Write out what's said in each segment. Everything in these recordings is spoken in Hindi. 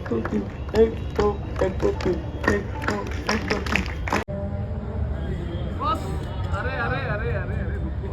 दो तीन, एक दो, एक दो तीन, एक दो, एक दो तीन। बस, अरे अरे अरे अरे अरे रुको।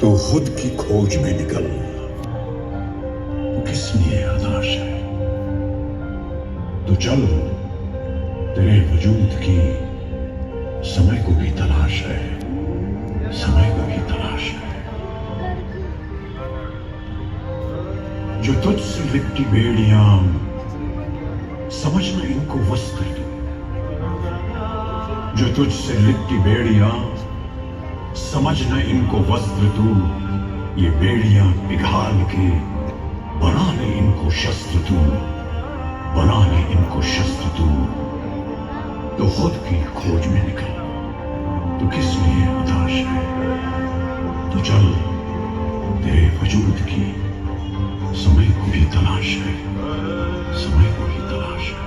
तो खुद की खोज में निकल, किस लिए हताश है? तो चल, तेरे वजूद की समय को भी तलाश है, समय को भी तलाश है। जो तुझसे लिपटी बेड़ियां, समझना इनको वस्त्र तू। जो तुझसे लिपटी बेड़ियां, समझना इनको वस्त्र तू। ये बेड़ियां पिघाल के बना ले इनको शस्त्र तू, बना ले इनको शस्त्र तू। तो खुद की खोज में निकल, तो किस लिए हताश है? तो चल, तेरे वजूद की समय को भी तलाश है, समय को भी तलाश है।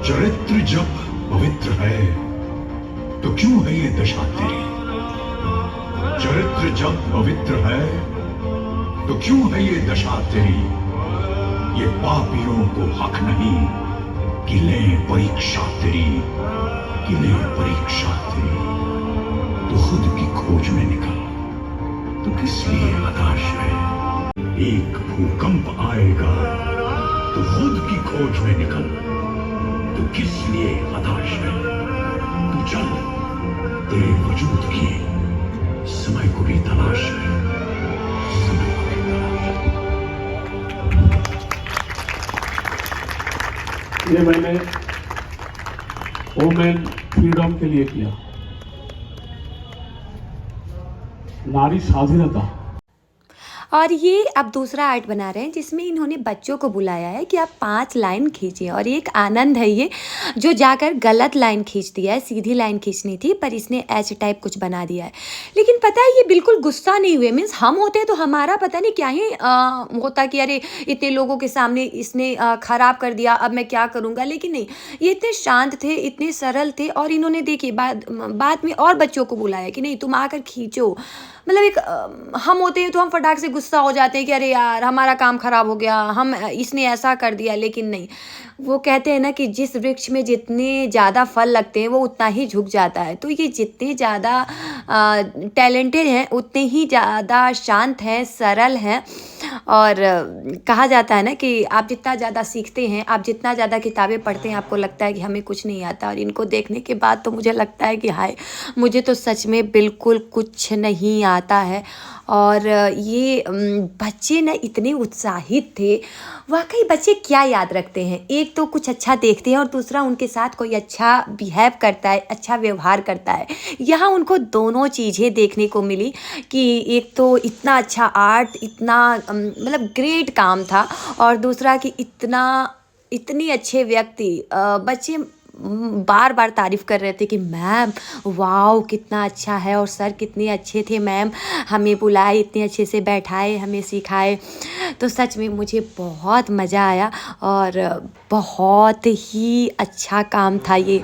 चरित्र जब पवित्र है तो क्यों है ये दशा तेरी? चरित्र जब पवित्र है तो क्यों है ये दशा तेरी? ये पापियों को हक नहीं कि ले परीक्षा तेरी, कि ले परीक्षा तेरी। तो खुद की खोज में निकल, तो किस लिए हताश है? एक भूकंप आएगा तो खुद की खोज में निकल, तो किस लिए हताश है? तो चल, तेरे वजूद की समय को भी तलाश है, समय को भी तलाश है। ये मैंने वुमेन फ्रीडम के लिए किया, नारी स्वाधीनता। और ये अब दूसरा आर्ट बना रहे हैं जिसमें इन्होंने बच्चों को बुलाया है कि आप 5 लाइन खींचिए। और एक आनंद है ये, जो जाकर गलत लाइन खींच दिया है। सीधी लाइन खींचनी थी पर इसने ऐसे टाइप कुछ बना दिया है। लेकिन पता है, ये बिल्कुल गुस्सा नहीं हुए। मीन्स हम होते तो हमारा पता नहीं क्या ही होता कि अरे इतने लोगों के सामने इसने ख़राब कर दिया, अब मैं क्या करूँगा। लेकिन नहीं, ये इतने शांत थे, इतने सरल थे। और इन्होंने देखिए बाद में और बच्चों को बुलाया कि नहीं तुम आकर खींचो। मतलब एक हम होते हैं तो हम फटाक से गुस्सा हो जाते हैं कि अरे यार हमारा काम खराब हो गया, हम इसने ऐसा कर दिया। लेकिन नहीं, वो कहते हैं ना कि जिस वृक्ष में जितने ज़्यादा फल लगते हैं वो उतना ही झुक जाता है। तो ये जितने ज़्यादा टैलेंटेड हैं उतने ही ज़्यादा शांत हैं, सरल हैं। और कहा जाता है ना कि आप जितना ज़्यादा सीखते हैं, आप जितना ज़्यादा किताबें पढ़ते हैं, आपको लगता है कि हमें कुछ नहीं आता। और इनको देखने के बाद तो मुझे लगता है कि हाय, मुझे तो सच में बिल्कुल कुछ नहीं आता है। और ये बच्चे ना इतने उत्साहित थे। वाकई बच्चे क्या याद रखते हैं, एक तो कुछ अच्छा देखते हैं और दूसरा उनके साथ कोई अच्छा बिहेव करता है, अच्छा व्यवहार करता है। यहाँ उनको दोनों चीज़ें देखने को मिली कि एक तो इतना अच्छा आर्ट, इतना मतलब ग्रेट काम था, और दूसरा कि इतने अच्छे व्यक्ति, बच्चे बार बार तारीफ़ कर रहे थे कि मैम वाओ कितना अच्छा है, और सर कितने अच्छे थे मैम, हमें बुलाए, इतने अच्छे से बैठाए, हमें सिखाए। तो सच में मुझे बहुत मज़ा आया और बहुत ही अच्छा काम था ये।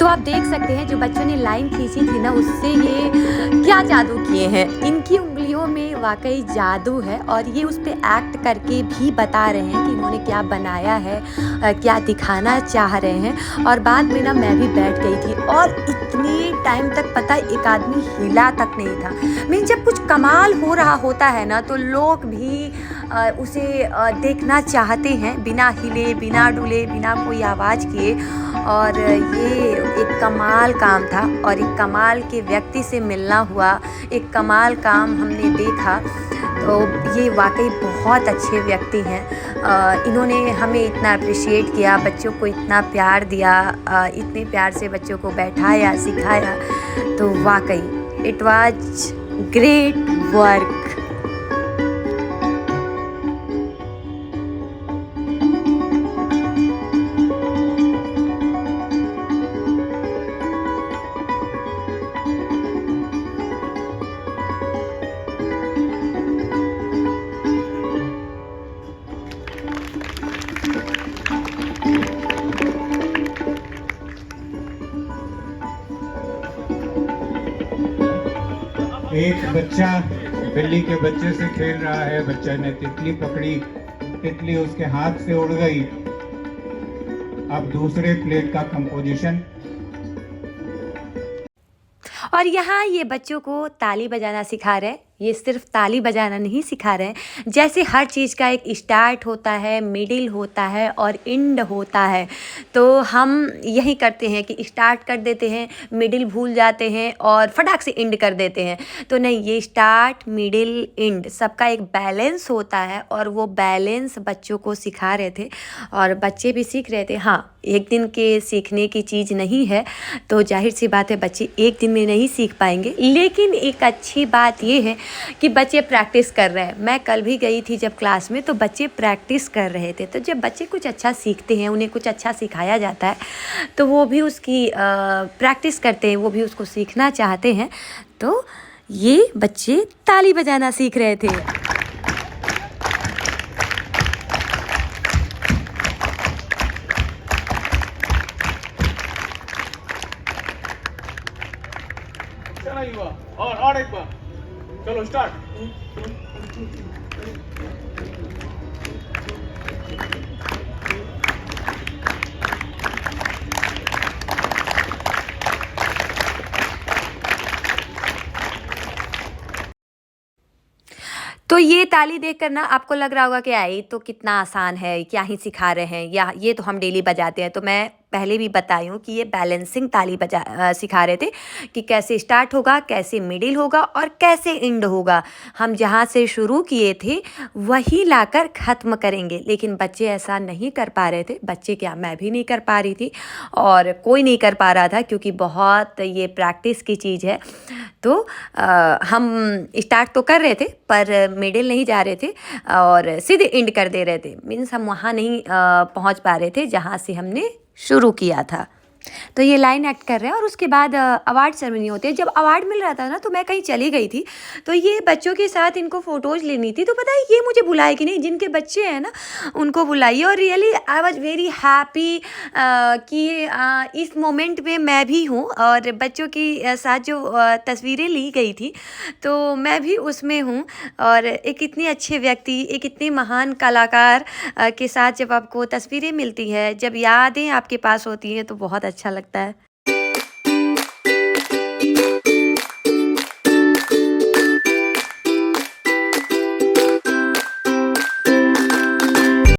तो आप देख सकते हैं जो बच्चों ने लाइन खींची थी ना, उससे ये क्या जादू किए हैं। इनकी उंगलियों में वाकई जादू है और ये उस पे एक्ट करके भी बता रहे हैं कि इन्होंने क्या बनाया है, क्या दिखाना चाह रहे हैं। और बाद में ना मैं भी बैठ गई थी और इतने टाइम तक पता है एक आदमी हिला तक नहीं था। मीन जब कुछ कमाल हो रहा होता है ना तो लोग भी उसे देखना चाहते हैं बिना हिले, बिना डुले, बिना कोई आवाज़ किए। और ये एक कमाल काम था और एक कमाल के व्यक्ति से मिलना हुआ, एक कमाल काम हमने देखा। तो ये वाकई बहुत अच्छे व्यक्ति हैं। इन्होंने हमें इतना अप्रिशिएट किया, बच्चों को इतना प्यार दिया, इतने प्यार से बच्चों को बैठाया, सिखाया। तो वाकई इट वाज ग्रेट वर्क। एक बच्चा बिल्ली के बच्चे से खेल रहा है। बच्चा ने तितली पकड़ी, तितली उसके हाथ से उड़ गई। अब दूसरे प्लेट का कंपोजिशन। और यहाँ ये बच्चों को ताली बजाना सिखा रहे हैं। ये सिर्फ ताली बजाना नहीं सिखा रहे हैं, जैसे हर चीज़ का एक स्टार्ट होता है, मिडिल होता है और एंड होता है। तो हम यही करते हैं कि स्टार्ट कर देते हैं, मिडिल भूल जाते हैं और फटाक से एंड कर देते हैं। तो नहीं, ये स्टार्ट, मिडिल, एंड सबका एक बैलेंस होता है और वो बैलेंस बच्चों को सिखा रहे थे और बच्चे भी सीख रहे थे। हाँ, एक दिन के सीखने की चीज़ नहीं है, तो जाहिर सी बात है बच्चे एक दिन में नहीं सीख पाएंगे। लेकिन एक अच्छी बात ये है कि बच्चे प्रैक्टिस कर रहे हैं। मैं कल भी गई थी जब क्लास में, तो बच्चे प्रैक्टिस कर रहे थे। तो जब बच्चे कुछ अच्छा सीखते हैं, उन्हें कुछ अच्छा सिखाया जाता है, तो वो भी उसकी प्रैक्टिस करते हैं, वो भी उसको सीखना चाहते हैं। तो ये बच्चे ताली बजाना सीख रहे थे। चला युवा, और एक बार, चलो स्टार्ट। तो ये ताली देखकर ना आपको लग रहा होगा कि आई तो कितना आसान है, क्या ही सिखा रहे हैं, या ये तो हम डेली बजाते हैं। तो मैं पहले भी बताई हूँ कि ये बैलेंसिंग ताली सिखा रहे थे कि कैसे स्टार्ट होगा, कैसे मिडिल होगा और कैसे एंड होगा। हम जहाँ से शुरू किए थे वही लाकर ख़त्म करेंगे। लेकिन बच्चे ऐसा नहीं कर पा रहे थे। बच्चे क्या, मैं भी नहीं कर पा रही थी और कोई नहीं कर पा रहा था, क्योंकि बहुत ये प्रैक्टिस की चीज़ है। तो हम स्टार्ट तो कर रहे थे पर मिडिल नहीं जा रहे थे और सीधे एंड कर दे रहे थे। मीन्स हम वहाँ नहीं पहुँच पा रहे थे जहाँ से हमने शुरू किया था। तो ये लाइन एक्ट कर रहे हैं और उसके बाद अवार्ड सेरेमनी होती है। जब अवार्ड मिल रहा था ना, तो मैं कहीं चली गई थी, तो ये बच्चों के साथ इनको फ़ोटोज़ लेनी थी। तो पता है ये मुझे बुलाए कि नहीं, जिनके बच्चे हैं ना उनको बुलाइए। और really I was very happy कि इस मोमेंट में मैं भी हूँ और बच्चों के साथ जो तस्वीरें ली गई थी तो मैं भी उसमें हूँ। और एक इतने अच्छे व्यक्ति, एक इतने महान कलाकार के साथ जब आपको तस्वीरें मिलती है, जब यादें आपके पास होती हैं, तो बहुत अच्छा लगता है।